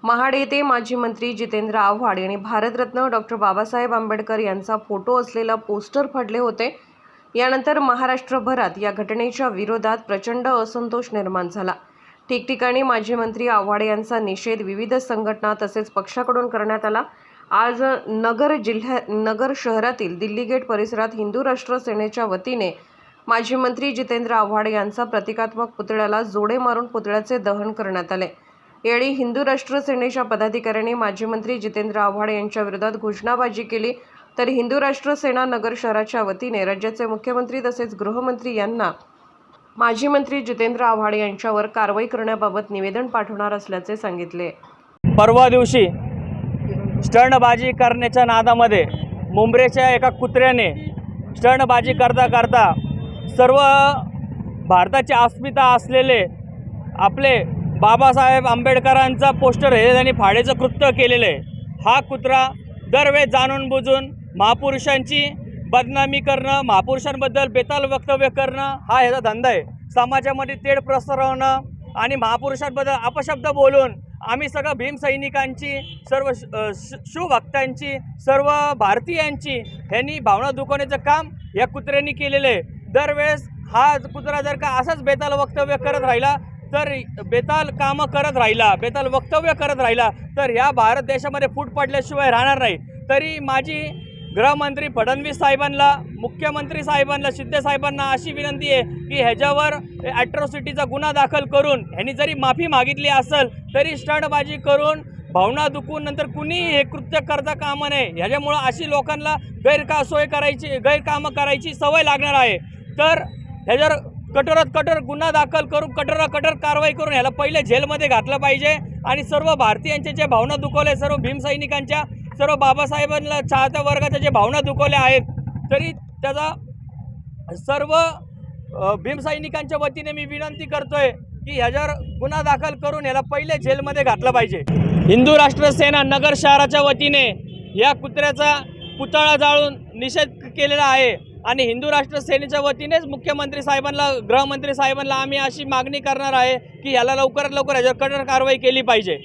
महाड येथे माजी मंत्री जितेंद्र आव्हाड यांनी भारतरत्न डॉक्टर बाबासाहेब आंबेडकर यांचा फोटो असलेला पोस्टर फाडले होते। यानंतर महाराष्ट्रभरात या घटनेच्या विरोधात प्रचंड असंतोष निर्माण झाला। ठिकठिकाणी माजी मंत्री आव्हाड यांचा निषेध विविध संघटना तसेच पक्षाकडून करण्यात आला। आज नगर शहरातील दिल्ली गेट परिसरात हिंदू राष्ट्र सेनेच्या वतीने माजी मंत्री जितेंद्र आव्हाड यांचा प्रतिकात्मक पुतळ्याला जोडे मारून पुतळ्याचे दहन करण्यात आले। यावेळी हिंदू राष्ट्र सेनेच्या पदाधिकाऱ्यांनी माजी मंत्री जितेंद्र आव्हाड यांच्या विरोधात घोषणाबाजी केली, तर हिंदू राष्ट्र सेना नगर शहराच्या वतीने राज्याचे मुख्यमंत्री तसेच गृहमंत्री यांना माजी मंत्री जितेंद्र आव्हाड यांच्यावर कारवाई करण्याबाबत निवेदन पाठवणार असल्याचे सांगितले। परवा दिवशी स्टंटबाजी करण्याच्या नादामध्ये मुंबईच्या एका कुत्र्याने स्टंटबाजी करता करता सर्व भारताची अस्मिता असलेले आपले बाबासाहेब आंबेडकरांचा पोस्टर हे त्यांनी फाडायचं कृत्य केलेलं आहे। हा कुत्रा दरवेळेस जाणून बुजून महापुरुषांची बदनामी करणं, महापुरुषांबद्दल बेताल वक्तव्य करणं हा ह्याचा धंदा आहे। समाजामध्ये तेढ पसरवणं आणि महापुरुषांबद्दल अपशब्द बोलून आम्ही सगळं भीमसैनिकांची, सर्व शिवभक्तांची, सर्व भारतीयांची ह्यांनी भावना दुखवण्याचं काम या कुत्र्यांनी केलेलं आहे। दरवेळेस हा कुत्रा जर का असंच बेताल वक्तव्य करत राहिला, तर बेताल कामं करत राहिला, बेताल वक्तव्य करत राहिला, तर ह्या भारत देशामध्ये फूट पडल्याशिवाय राहणार नाही। तरी माझी गृहमंत्री फडणवीस साहेबांना, मुख्यमंत्री साहेबांना, शिंदे साहेबांना अशी विनंती आहे की ह्याच्यावर ॲट्रॉसिटीचा गुन्हा दाखल करून ह्यांनी जरी माफी मागितली असेल तरी स्टंटबाजी करून भावना दुखवून नंतर कुणी हे कृत्य करता कामा नये। ह्याच्यामुळं अशी लोकांना गैरकामं करायची सवय लागणार आहे। तर ह्याच्यावर कठोरात कठोर गुन्हा दाखल करून कठोर कारवाई करून ह्याला पहिले जेलमध्ये घातलं पाहिजे आणि सर्व भारतीयांच्या जे भावना दुखवले, सर्व भीमसैनिकांच्या, सर्व बाबासाहेबांना चाहत्या वर्गाच्या जे भावना दुखवल्या आहेत, तरी त्याचा सर्व भीमसैनिकांच्या वतीने मी विनंती करतोय की ह्याच्यावर गुन्हा दाखल करून ह्याला पहिले जेलमध्ये घातलं पाहिजे। हिंदू राष्ट्र सेना नगर शहराच्या वतीने या कुत्र्याचा पुतळा जाळून निषेध केलेला आहे आणि हिंदू राष्ट्र सेनेच्या वतीनेच मुख्यमंत्री साहेबांना, गृहमंत्री साहेबांना आम्ही अशी मागणी करणार आहे की ह्याला लवकरात लवकर ह्याच्यावर कठोर कारवाई केली पाहिजे।